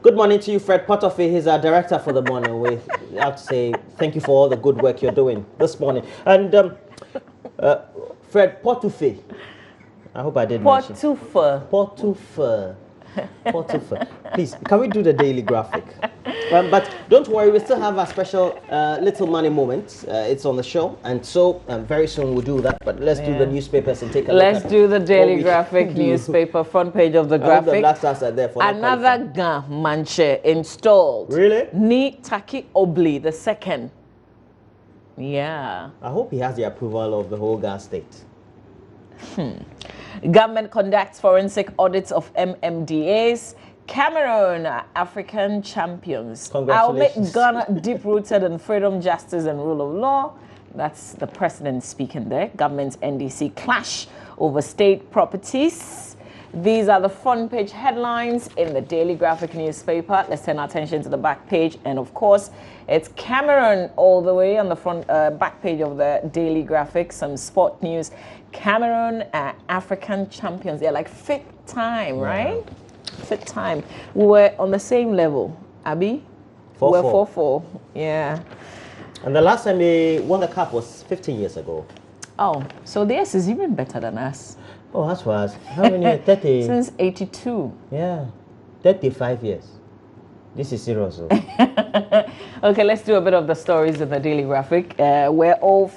Good morning to you, Fred Potterfield. He's our director for the morning. We have to say thank you for all the good work you're doing this morning. And Fred Potterfield. I hope I did mention. Potterfield. Please, can we do the daily graphic? But don't worry, we still have a special little money moment. It's on the show, and so very soon we'll do that. But let's do the newspapers and take a look at. Let's do the daily graphic newspaper front page of the graphic. The Black Stars are there for another Gamanche installed. Really? Ni Taki Obli II. Yeah. I hope he has the approval of the whole Ghana state. Government conducts forensic audits of MMDAs. Cameroon, African champions. I'll make Ghana deep-rooted in freedom, justice, and rule of law. That's the president speaking there. Government's NDC clash over state properties. These are the front page headlines in the Daily Graphic newspaper. Let's turn our attention to the back page. And of course, it's Cameroon all the way on the front back page of the Daily Graphic. Some sport news. Cameroon, African champions. They're like fit time, right? Fit time. We were on the same level, Abby. 4-4. We were 4-4. Yeah. And the last time they won the cup was 15 years ago. Oh, so theirs is even better than us. Oh, that's fast. How many years? 30? Since 82. Yeah. 35 years. This is serious. Though. Okay, let's do a bit of the stories in the Daily Graphic. We're all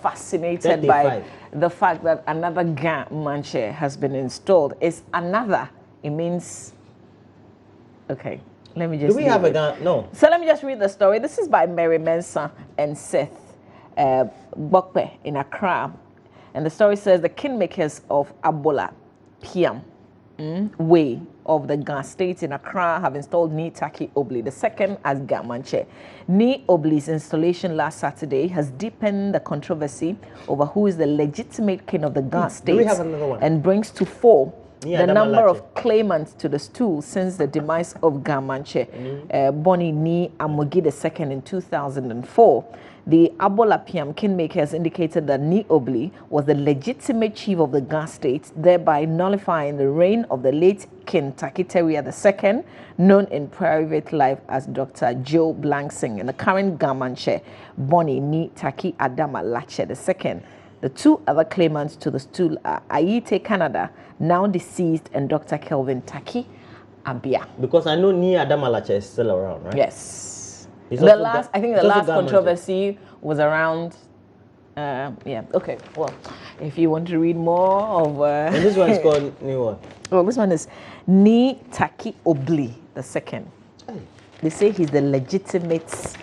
fascinated 35. by the fact that another Gamanche has been installed. It's another. It means, okay, let me just. Do we have a gun? No. So let me just read the story. This is by Mary Mensah and Seth Bokpe in Accra. And the story says the kingmakers of Abola Piam Way of the Ghana state in Accra have installed Ni Taki Obli II as Gamanche. Ni Obli's installation last Saturday has deepened the controversy over who is the legitimate king of the Ghana state. Do we have another one? And brings to 4 Yeah, the number of claimants to the stool since the demise of Gamanche, Boni Ni Amogi II in 2004. The Abola Piam kingmakers indicated that Ni Obli was the legitimate chief of the Ghana state, thereby nullifying the reign of the late King Takiteria II, known in private life as Dr. Joe Blangsing, and the current Gamanche, Boni Ni Taki Adama Lache II. The two other claimants to the stool are Ayite Canada, now deceased, and Dr. Kelvin Taki Abia. Because I know Ni Adamalache is still around, right? Yes. I think the last controversy was around. Yeah. Okay. Well, if you want to read more of. And this one is called New one. Oh, this one is Ni Taki Obli II. They say he's the legitimate.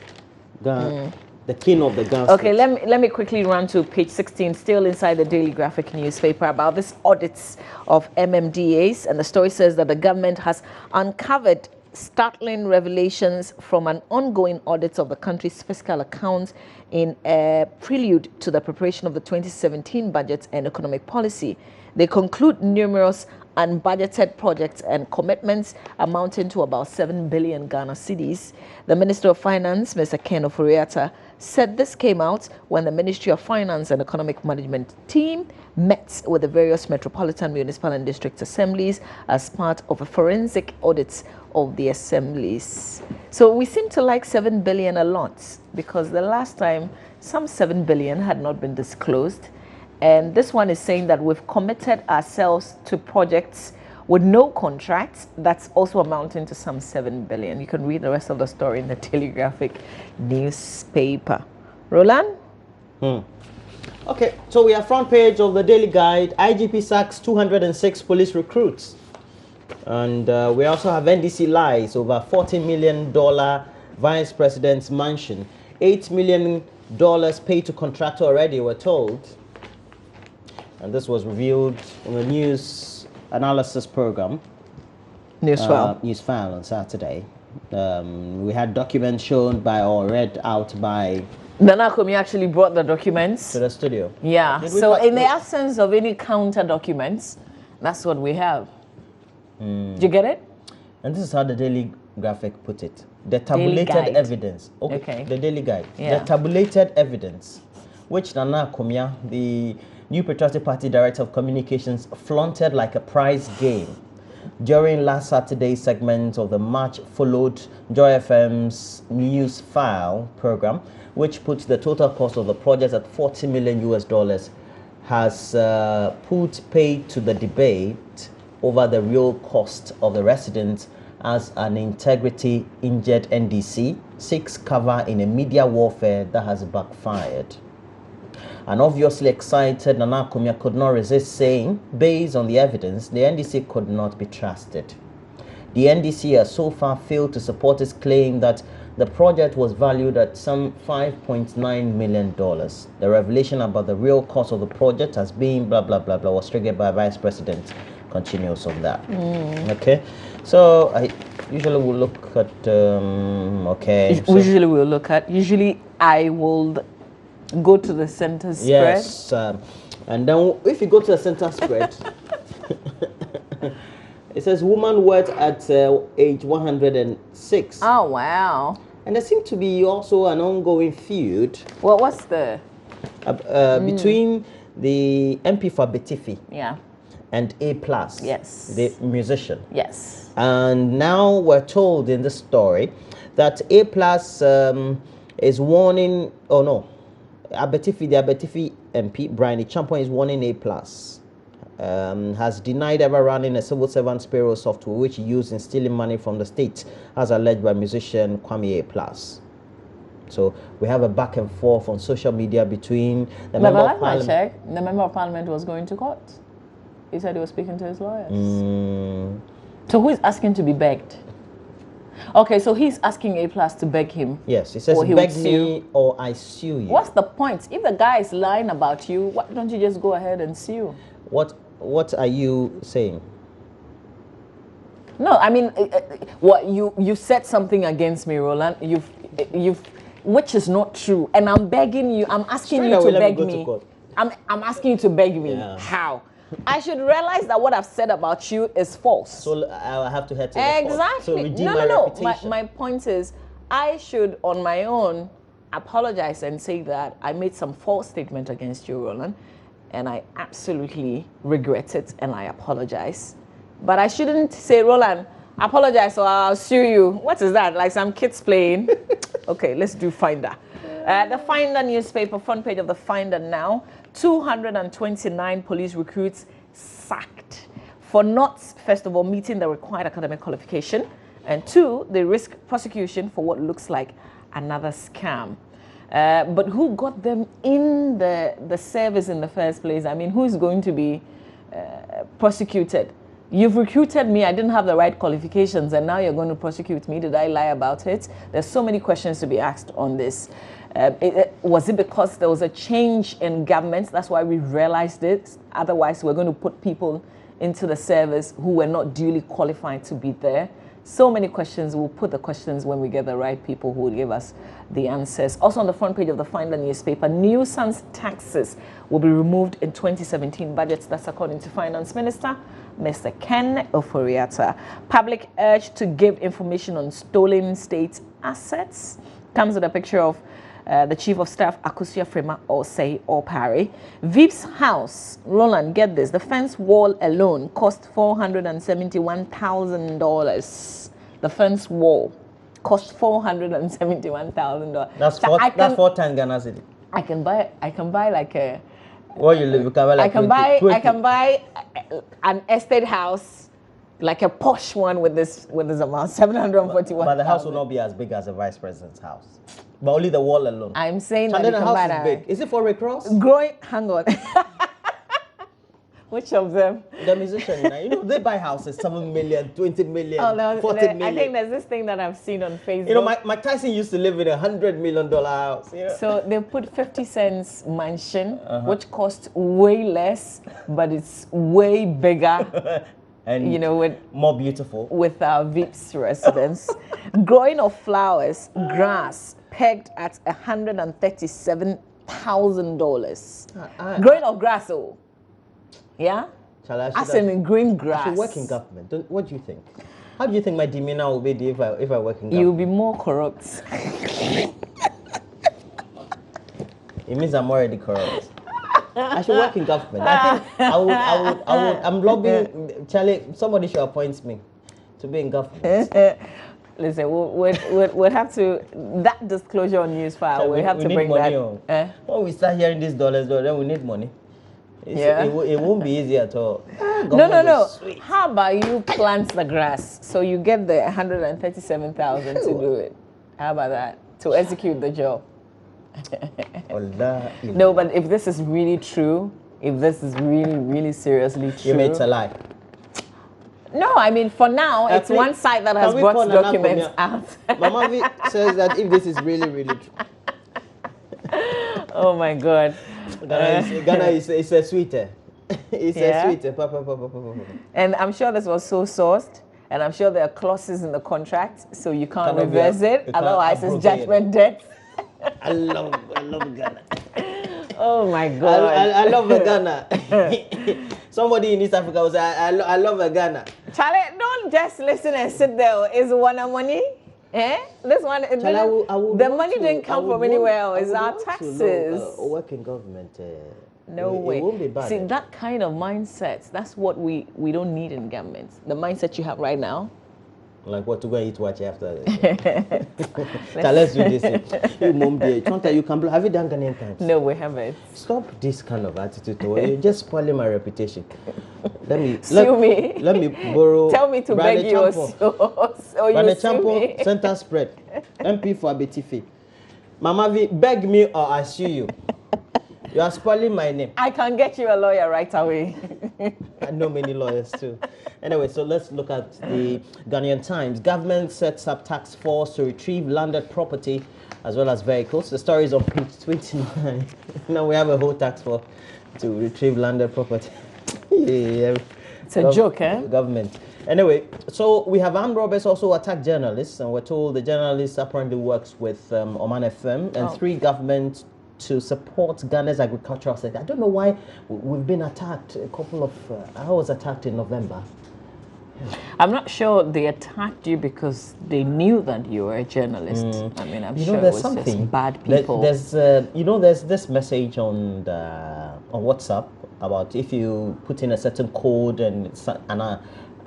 The king of the Ghana. Okay, let me quickly run to page 16, still inside the Daily Graphic newspaper, about this audits of MMDAs. And the story says that the government has uncovered startling revelations from an ongoing audit of the country's fiscal accounts in a prelude to the preparation of the 2017 budget and economic policy. They conclude numerous unbudgeted projects and commitments amounting to about 7 billion Ghana cedis. The Minister of Finance, Mr. Ken Ofori-Atta, said this came out when the Ministry of Finance and Economic Management team met with the various metropolitan, municipal and district assemblies as part of a forensic audit of the assemblies. So we seem to like 7 billion a lot, because the last time some 7 billion had not been disclosed. And this one is saying that we've committed ourselves to projects with no contracts. That's also amounting to some 7 billion. You can read the rest of the story in the Daily Graphic newspaper. Roland? Okay, so we are front page of the Daily Guide. IGP sacks 206 police recruits. And we also have NDC lies over $40 million vice president's mansion. $8 million paid to contractor already, we're told. And this was revealed in the news analysis program. Newsfile on Saturday. We had documents shown by or read out by Nana Kumi actually brought the documents to the studio. Yeah. So in the absence of any counter documents, that's what we have. Did you get it? And this is how the Daily Graphic put it. The tabulated evidence. Okay. The Daily Guide. Yeah. The tabulated evidence, which Nana Kumia, the New Patriotic Party Director of Communications, flaunted like a prize game, During last Saturday's segment of the March followed Joy FM's News File program, which puts the total cost of the project at $40 million US, has put paid to the debate over the real cost of the residents as an integrity injured NDC seeks cover in a media warfare that has backfired. And obviously excited, Nana Acumia could not resist saying, based on the evidence, the NDC could not be trusted. The NDC has so far failed to support its claim that the project was valued at some $5.9 million. The revelation about the real cost of the project as being blah, blah, blah, blah was triggered by Vice President. Continues on that. Okay, so I usually will look at, Usually I will go to the center spread. Yes, and then if you go to the center spread, it says woman worth at age 106. Oh, wow. And there seems to be also an ongoing feud. Well, what's the... between the MP for Betifi and A+, yes, the musician. Yes. And now we're told in the story that A+ is warning, the Abetifi MP, Brian Champon, is warning A+. Has denied ever running a civil servant's payroll software which he used in stealing money from the state, as alleged by musician Kwame A+. So we have a back and forth on social media between the member of parliament. The member of parliament was going to court. He said he was speaking to his lawyers. So who is asking to be begged? Okay, so he's asking A+ to beg him. Yes, he says, beg me or I sue you. What's the point? If the guy is lying about you, why don't you just go ahead and sue? What are you saying? No, I mean, what you said something against me, Roland. You've which is not true, and I'm begging you. I'm asking you to beg me. I'm asking you to beg me. Yeah. How? I should realize that what I've said about you is false. So I have to head to the court. Exactly. So redeem my reputation. My point is, I should on my own apologize and say that I made some false statement against you, Roland, and I absolutely regret it and I apologize. But I shouldn't say, Roland, apologize or I'll sue you. What is that? Like some kids playing? Okay, let's do Finder. The Finder newspaper, front page of the Finder now. 229 police recruits sacked for not, first of all, meeting the required academic qualification, and two, they risk prosecution for what looks like another scam. But who got them in the service in the first place? I mean, who is going to be prosecuted? You've recruited me, I didn't have the right qualifications, and now you're going to prosecute me. Did I lie about it? There's so many questions to be asked on this. Was it because there was a change in government? That's why we realized it. Otherwise, we're going to put people into the service who were not duly qualified to be there. So many questions. We'll put the questions when we get the right people who will give us the answers. Also on the front page of the Finder newspaper, New Sans taxes will be removed in 2017 budgets. That's according to Finance Minister Mr. Ken Ofori-Atta. Public urge to give information on stolen state assets. Comes with a picture of the Chief of Staff, Akosua Frema Osei Opare. Veep's house, Roland, get this, the fence wall alone cost $471,000. The fence wall cost $471,000. That's four times Ghana city. I can buy like a... Where you live, you can buy like I can buy an estate house, like a posh one with this amount, 741. But the house will not be as big as a vice president's house. But only the wall alone. I'm saying that the house is big. Is it for Rick Ross? Hang on. Which of them? The musician, you know, they buy houses, 7 million, 20 million, 40 million. I think there's this thing that I've seen on Facebook. You know, Mike Tyson used to live in $100 million house. You know? So they put 50 cents mansion, which costs way less, but it's way bigger. And you know, with more beautiful. With our Veep's residence. Growing of flowers, grass, pegged at $137,000. Growing of grass, oh. Yeah? As in green grass. I should work in government. What do you think? How do you think my demeanor will be if I work in government? You'll be more corrupt. It means I'm already corrupt. I should work in government. I think I'm lobbying. Charlie, somebody should appoint me to be in government. Listen, we'll have to, that disclosure on Newsfile, So we have to bring money that. When we start hearing these dollars, then we need money. It won't be easy at all. No. How about you plant the grass so you get the 137,000 to do it? How about that? To execute the job. No, but if this is really true, if this is really, really seriously true. You mean it's a lie? No, I mean, for now, it's one side that has brought documents out. Mama V says that if this is really, really true. Oh my God. Ghana is a sweeter. It's a sweeter. And I'm sure this was so sourced, and I'm sure there are clauses in the contract, so you can't reverse it. Otherwise, it's judgment debt. I love Ghana. Oh my God. I love Ghana. Somebody in East Africa was I love Ghana. Charlie, don't just listen and sit there. Is one money? This one, Charlie, the money didn't come from anywhere else. It's our taxes. Work in government. No way. It won't be bad. See, that kind of mindset, that's what we don't need in government. The mindset you have right now. Like what to go eat watch after. Let's do this. You mom dear. You can have you done Ghanaian times? No, we haven't. Stop this kind of attitude. You're just spoiling my reputation. Let me borrow. Tell me to beg you or you sue me. Center spread. MP for Abetifi. Mama V, beg me or I sue you. You are spoiling my name. I can get you a lawyer right away. I know many lawyers too. Anyway, so let's look at the Ghanaian Times. Government sets up task force to retrieve landed property as well as vehicles. The story is on page 29. Now we have a whole task force to retrieve landed property. It's a joke, eh? Government. Anyway, so we have armed robbers also attacked journalists, and we're told the journalist apparently works with Oman FM and 3 government to support Ghana's agricultural sector. I don't know why we've been attacked. A couple of I was attacked in November. I'm not sure they attacked you because they knew that you were a journalist. I mean, I'm sure there's it was something. just bad people. There's there's this message on WhatsApp about if you put in a certain code and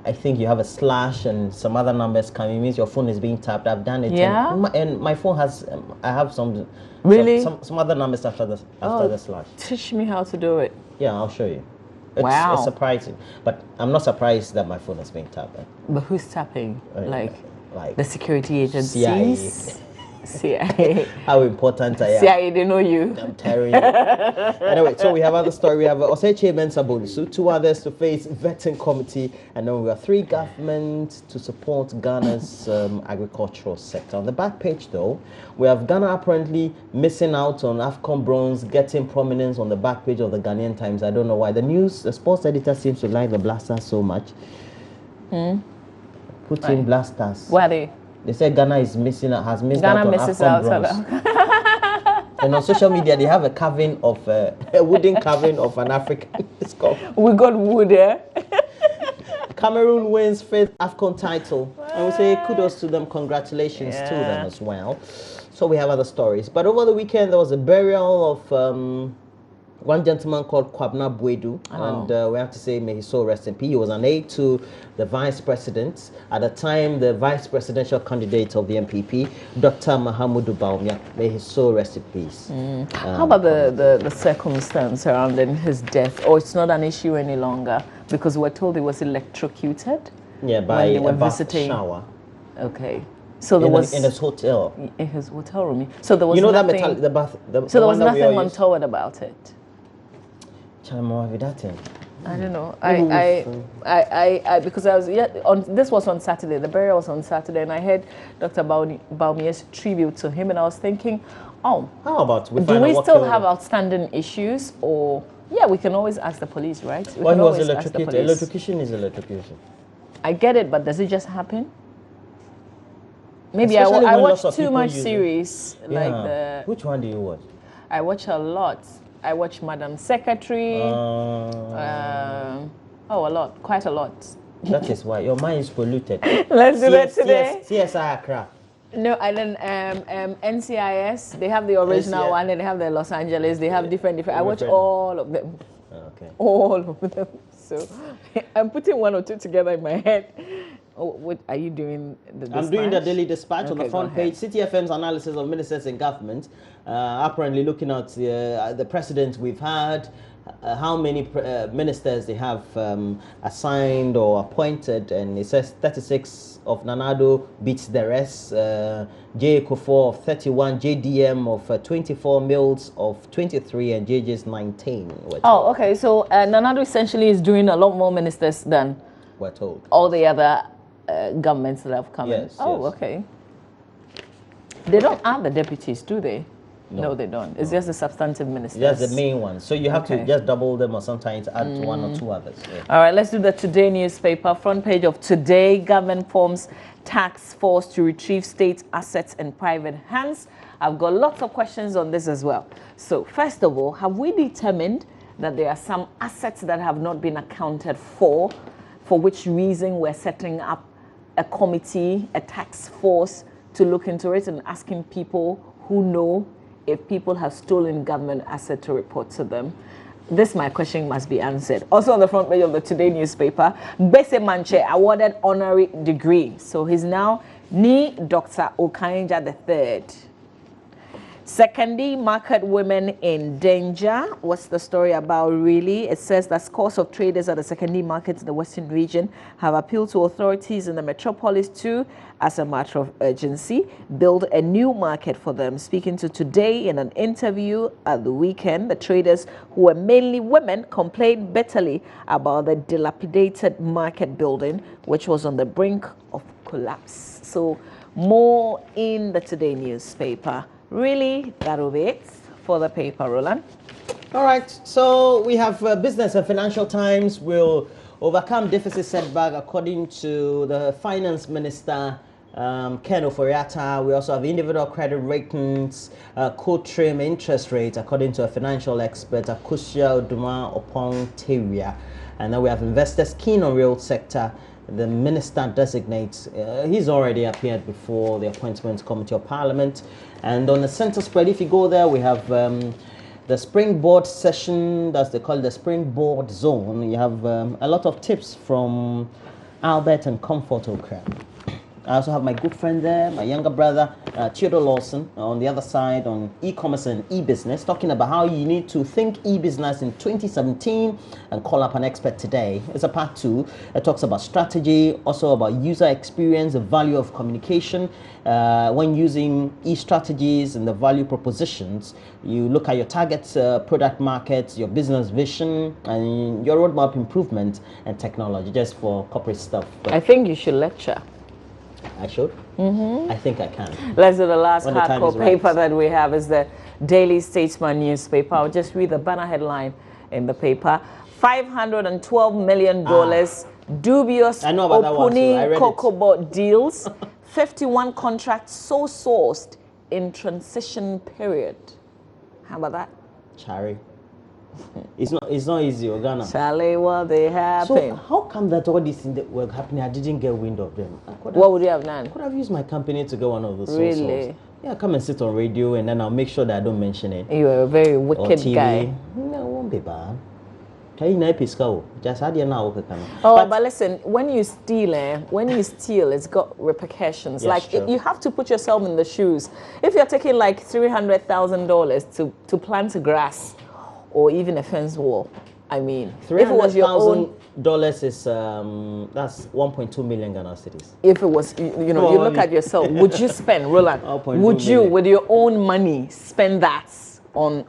I think you have a slash and some other numbers coming, it means your phone is being tapped. I've done it. Yeah. And my phone has I have some other numbers after the slash. Teach me how to do it. Yeah, I'll show you. It's surprising, but I'm not surprised that my phone is being tapped. But who's tapping? Like the security CIA. agencies? CIA. How important I am. CIA, they know you. I'm tearing you. Anyway, so we have other story. We have Oseche Mensah-Bonsu, 2 others to face vetting committee, and then we have 3 governments to support Ghana's agricultural sector. On the back page, though, we have Ghana apparently missing out on AFCON bronze, getting prominence on the back page of the Ghanaian Times. I don't know why. The sports editor seems to like the Blasters so much. Put in Blasters. Where are they? They said Ghana has missed out on AFCON bronze. And on social media, they have a carving of a wooden carving of an African skull. We got wood there. Cameroon wins 5th AFCON title. I would say kudos to them, congratulations to them as well. So we have other stories. But over the weekend, there was a burial of one gentleman called Kwabna Bwedu, and we have to say, may his soul rest in peace. He was an aide to the vice president, at the time the vice presidential candidate of the MPP, Dr. Mahamudu Bawumia. May his soul rest in peace. How about the circumstance surrounding his death? Or it's not an issue any longer because we're told he was electrocuted? Yeah, by a bath shower. Okay. So there was in his hotel. In his hotel room. So there was nothing, the bath. So there was nothing untoward about it. I don't know. I because I was this was on Saturday. The burial was on Saturday, and I heard Dr. Baumia's tribute to him, and I was thinking, how about do we still have outstanding issues, or we can always ask the police, right? When he was electrocuted, electrocution is electrocution. I get it, but does it just happen? Maybe I watch too much series Which one do you watch? I watch a lot. I watch Madam Secretary. A lot, quite a lot. That is why your mind is polluted. Let's do that today. CSI Accra. No, and then NCIS, they have the original one, and they have the Los Angeles. They have different. I watch all of them. Okay. All of them. So I'm putting one or two together in my head. Oh, what are you doing? I'm doing the Daily Dispatch on the front page. ahead. City FM's analysis of ministers in government, apparently looking at the president we've had, how many ministers they have assigned or appointed, and it says 36 of Nanado beats the rest. J. Kufuor of 31, JDM of 24, Mills of 23, and JJ's 19. Oh, okay. So Nanado essentially is doing a lot more ministers than we're told all the other governments that have come in. Oh, yes. Okay. They don't add the deputies, do they? No, they don't. It's just the substantive ministers. That's the main one. So you have to just double them or sometimes add one or two others. Yeah. All right, let's do the Today newspaper. Front page of Today, government forms task force to retrieve state assets in private hands. I've got lots of questions on this as well. So first of all, have we determined that there are some assets that have not been accounted for which reason we're setting up a committee, a task force to look into it and asking people who know if people have stolen government asset to report to them? This, my question, must be answered. Also on the front page of the Today newspaper, Bese Manche awarded honorary degree. So he's now Ni Dr. Okanja III. Secondly, market women in danger. What's the story about really? It says that scores of traders at the secondary markets in the Western region have appealed to authorities in the metropolis to, as a matter of urgency, build a new market for them. Speaking to Today in an interview at the weekend, the traders, who were mainly women, complained bitterly about the dilapidated market building, which was on the brink of collapse. So more in the Today newspaper. Really, that'll be it for the paper, Roland. All right, so we have Business and Financial Times will overcome deficit setback according to the Finance Minister, Ken Ofori-Atta. We also have individual credit ratings, code trim interest rates according to a financial expert, Akusia Oduma Opong-Teria. And then we have investors keen on real sector. The minister designates, he's already appeared before the Appointments Committee of Parliament. And on the center spread, if you go there, we have the Springboard session, that's they call it the Springboard zone. You have a lot of tips from Albert and Comfort Okra. I also have my good friend there, my younger brother, Theodore Lawson, on the other side on e-commerce and e-business, talking about how you need to think e-business in 2017 and call up an expert today. It's a part 2. It talks about strategy, also about user experience, the value of communication. When using e-strategies and the value propositions, you look at your target product markets, your business vision, and your roadmap improvement and technology, just for corporate stuff. But I think you should lecture. I should? I think I can. Let's do the last hardcore paper that we have is the Daily Statesman newspaper. I'll just read the banner headline in the paper. $512 million dubious opening Cocoa deals. 51 contracts so sourced in transition period. How about that? Chari. It's not easy, Ghana. Charlie, what they happen? So how come that all these things that were happening, I didn't get wind of them? What would you have done? I could have used my company to get one of those. Really? Yeah, come and sit on radio and then I'll make sure that I don't mention it. You are a very wicked guy. No, it won't be bad. Just but listen, when you steal, it's got repercussions. Yes, like you have to put yourself in the shoes. If you're taking like $300,000 to plant grass, or even a fence wall, I mean, if it was your own $300,000 is that's 1.2 million Ghana cedis. If it was, you look at yourself, would you spend, Roland? Would you, with your own money, spend that on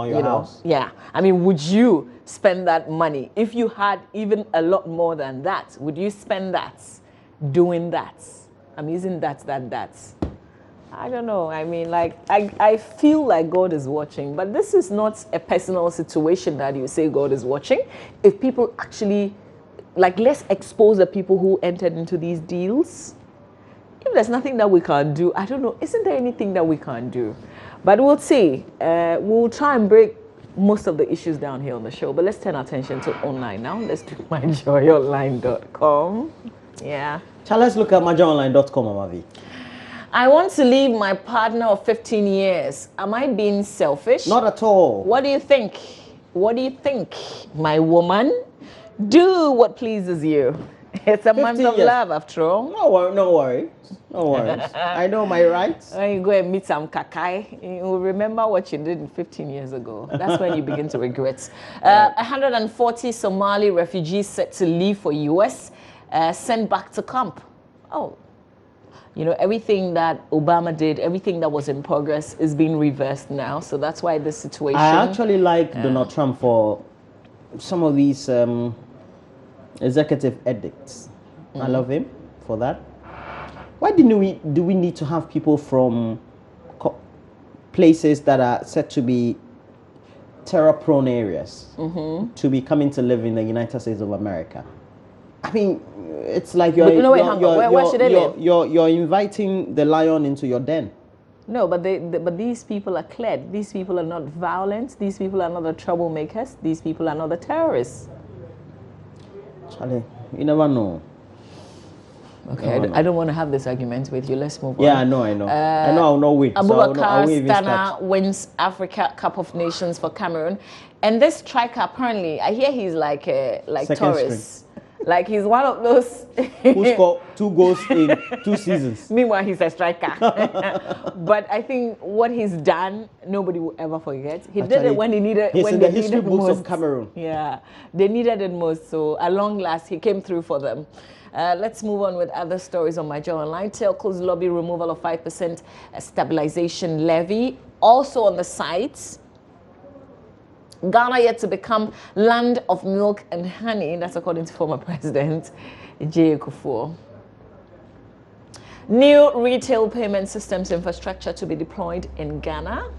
your house? Yeah, I mean, would you spend that money if you had even a lot more than that? Would you spend that doing that? I'm using that. I don't know. I mean, like, I feel like God is watching, but this is not a personal situation that you say God is watching. If people actually, like, let's expose the people who entered into these deals. If there's nothing that we can do, I don't know, isn't there anything that we can do? But we'll see. We'll try and break most of the issues down here on the show, but let's turn our attention to online now. Let's do myjoyonline.com. Yeah. So let's look at myjoyonline.com, Amavi. I want to leave my partner of 15 years. Am I being selfish? Not at all. What do you think? What do you think, my woman? Do what pleases you. It's a month of love, after all. No worries. No worries. I know my rights. When you go and meet some kakai, you will remember what you did 15 years ago. That's when you begin to regret. 140 Somali refugees set to leave for US, sent back to camp. Oh, you know, everything that Obama did, everything that was in progress is being reversed now. So that's why this situation... I actually like Donald Trump for some of these executive edicts. I love him for that. Why do we need to have people from places that are said to be terror-prone areas to be coming to live in the United States of America? I mean, it's like you're inviting the lion into your den. No, but these people are cleared. These people are not violent. These people are not the troublemakers. These people are not the terrorists. Charlie, you never know. Okay, I don't want to have this argument with you. Let's move on. Yeah, I know. I know I'll not win. Abubakar Stana wins Africa Cup of Nations for Cameroon. And this striker, apparently, I hear he's like Torres. Like he's one of those who scored 2 goals in 2 seasons. Meanwhile, he's a striker. But I think what he's done, nobody will ever forget. He did it when he needed. He's when in the history books of Cameroon. Yeah, they needed it most. So at long last, he came through for them. Let's move on with other stories on MyJoy Online. Telcos lobby removal of 5% stabilization levy. Also on the site. Ghana yet to become land of milk and honey. That's according to former President J. Kufuor. New retail payment systems infrastructure to be deployed in Ghana.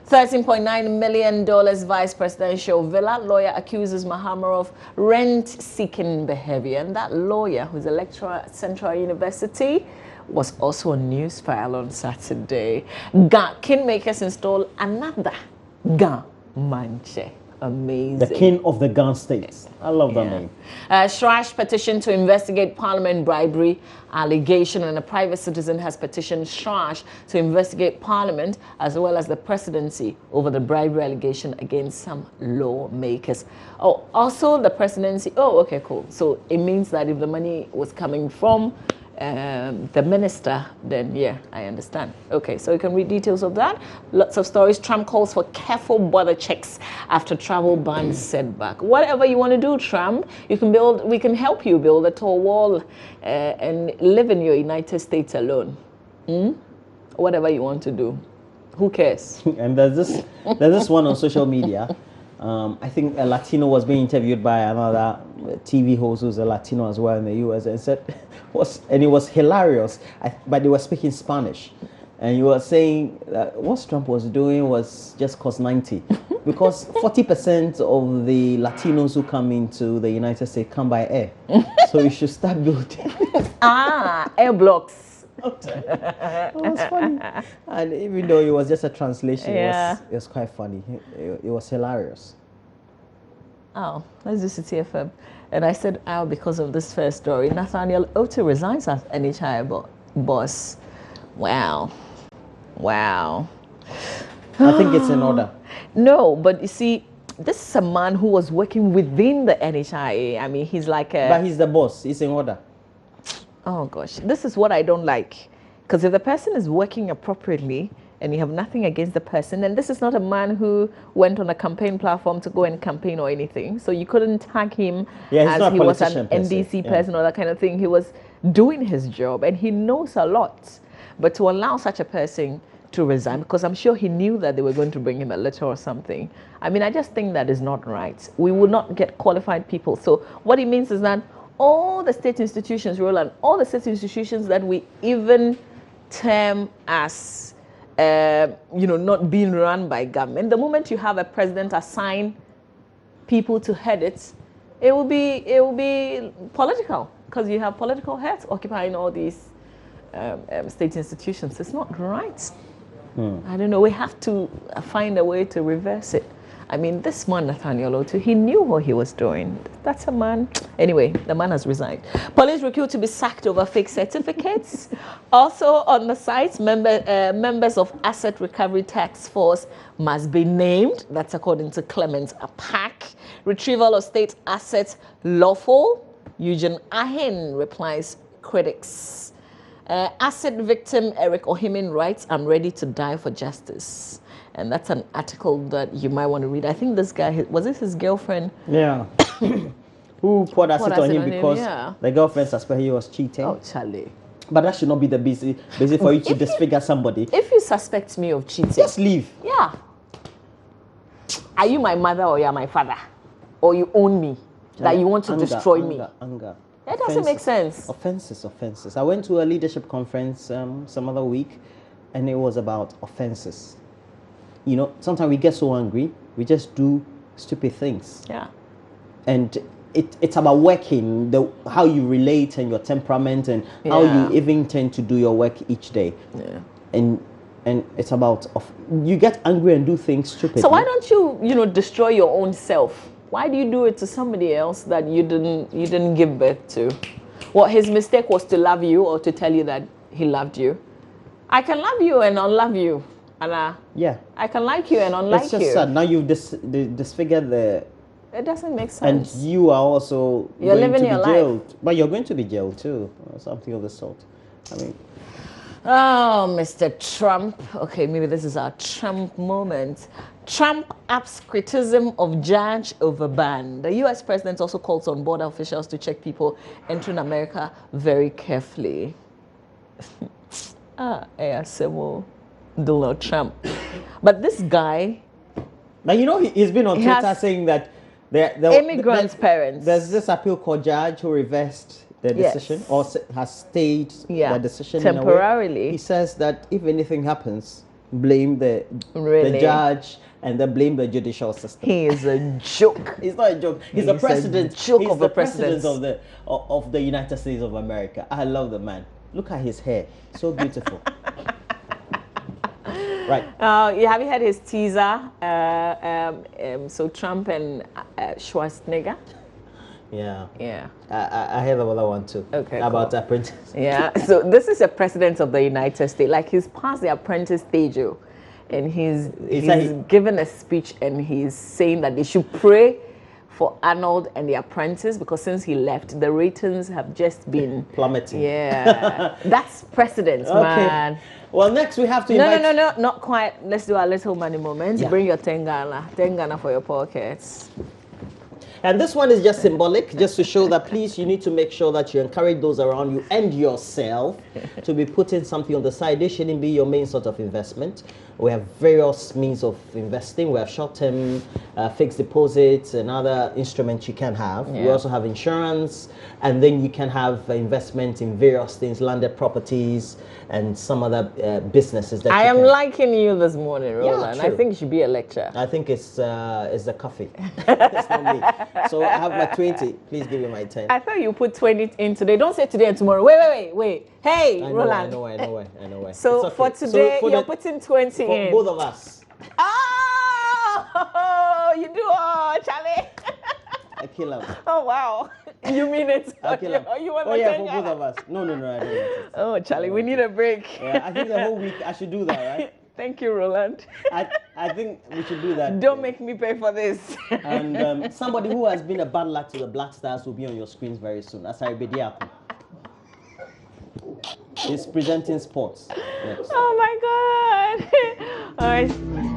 $13.9 million vice presidential villa. Lawyer accuses Mahama of rent-seeking behavior. And that lawyer, who's a lecturer at Central University, was also a news file on Saturday. Kingmakers install another Ga Manche. Amazing. The king of the Gun states. I love that name. Shrash petition to investigate parliament bribery allegation, and a private citizen has petitioned Shrash to investigate parliament as well as the presidency over the bribery allegation against some lawmakers. Oh, also the presidency. Oh, okay, cool. So it means that if the money was coming from the minister, then yeah, I understand. Okay, so you can read details of that. Lots of stories. Trump calls for careful border checks after travel ban setback. Whatever you want to do, Trump, you can build. We can help you build a tall wall and live in your United States alone. Whatever you want to do, who cares? And there's this one on social media. I think a Latino was being interviewed by another TV host who's a Latino as well in the US, and said it was hilarious, but they were speaking Spanish, and you were saying that what Trump was doing was just cost 90, because 40% of the Latinos who come into the United States come by air, so you should start building air blocks. It was funny, and even though it was just a translation, it was quite funny. It was hilarious. Oh, let's do City FM. And I said because of this first story. Nathaniel Oto resigns as NHI boss. Wow. I think it's in order. No, but you see, this is a man who was working within the NHIA. I mean, he's like a... But he's the boss. He's in order. Oh, gosh. This is what I don't like. Because if the person is working appropriately and you have nothing against the person, and this is not a man who went on a campaign platform to go and campaign or anything. So you couldn't tag him as he was an NDC person or that kind of thing. He was doing his job and he knows a lot. But to allow such a person to resign, because I'm sure he knew that they were going to bring him a letter or something. I mean, I just think that is not right. We will not get qualified people. So what it means is that all the state institutions, Roland, all the state institutions that we even term as, not being run by government, the moment you have a president assign people to head it, it will be political, because you have political heads occupying all these state institutions. It's not right. I don't know. We have to find a way to reverse it. I mean, this man, Nathaniel Otu, he knew what he was doing. That's a man. Anyway, the man has resigned. Police recruit to be sacked over fake certificates. Also on the site, members of Asset Recovery Task Force must be named. That's according to Clement Apak. Retrieval of state assets lawful. Eugene Ahin replies critics. Asset victim Eric Ohimin writes, I'm ready to die for justice. And that's an article that you might want to read. I think this guy, was it his girlfriend? Yeah. Who poured acid on him because the girlfriend suspected he was cheating. Oh, Charlie. But that should not be the busy for you to disfigure somebody. If you suspect me of cheating, just leave. Yeah. Are you my mother or you are my father? Or you own me? That you want to destroy me? Anger. That doesn't make sense. Offenses. I went to a leadership conference some other week, and it was about offenses. You know, sometimes we get so angry, we just do stupid things. Yeah. And it's about working, how you relate and your temperament and how you even tend to do your work each day. Yeah. And it's about, you get angry and do things stupidly. So why don't you, destroy your own self? Why do you do it to somebody else that you didn't give birth to? Well, his mistake was to love you or to tell you that he loved you. I can love you and unlove you. And yeah, I can like you and unlike you. It's just sad. Now you've disfigured the... It doesn't make sense. And you are also you're going living to your be jailed. life. But you're going to be jailed too, or something of the sort. I mean... Oh, Mr. Trump. Okay, maybe this is our Trump moment. Trump ups criticism of judge over ban. The U.S. president also calls on border officials to check people entering America very carefully. Donald Trump. But this guy... Now, he's been on Twitter saying that the immigrants' parents... There's this appeal court judge who reversed the decision or has stayed the decision temporarily. In a way. He says that if anything happens, blame the judge and then blame the judicial system. He is a joke. He's not a joke. He's the president. He's the president of the United States of America. I love the man. Look at his hair. So beautiful. Right. Have you heard his teaser? So Trump and Schwarzenegger. Yeah. Yeah. I heard the other one too. Okay. About cool. Apprentice. Yeah. So this is the president of the United States. Like he's past the apprentice stage, and he's given a speech and he's saying that they should pray for Arnold and the apprentice because since he left, the ratings have just been plummeting. Yeah. That's precedent, man. Well, next we have to invite... No, not quite. Let's do our little money moment. Yeah. Bring your 10 Ghana for your pockets. And this one is just symbolic, just to show that please, you need to make sure that you encourage those around you and yourself to be putting something on the side. This shouldn't be your main sort of investment. We have various means of investing. We have short-term fixed deposits and other instruments you can have. Yeah. We also have insurance, and then you can have investment in various things, landed properties, and some other businesses. That I am liking you this morning, Roland. Yeah, I think you should be a lecturer. I think it's the coffee. It's not me. So I have my 20. Please give me my 10. I thought you put 20 in today. Don't say today and tomorrow. Wait. Hey, Roland. I know. So okay. For today, you're putting 20 in. Both of us. Oh, you do, Charlie. I kill him. Oh, wow. You mean it? I kill him. You want for both of us. No, I don't want it. Oh, Charlie, we need a break. Yeah, I think the whole week I should do that, right? Thank you, Roland. I think we should do that. Don't make me pay for this. And somebody who has been a bad luck to the Black Stars will be on your screens very soon. Asari Bediako. He's presenting sports. Next. Oh my God. All right.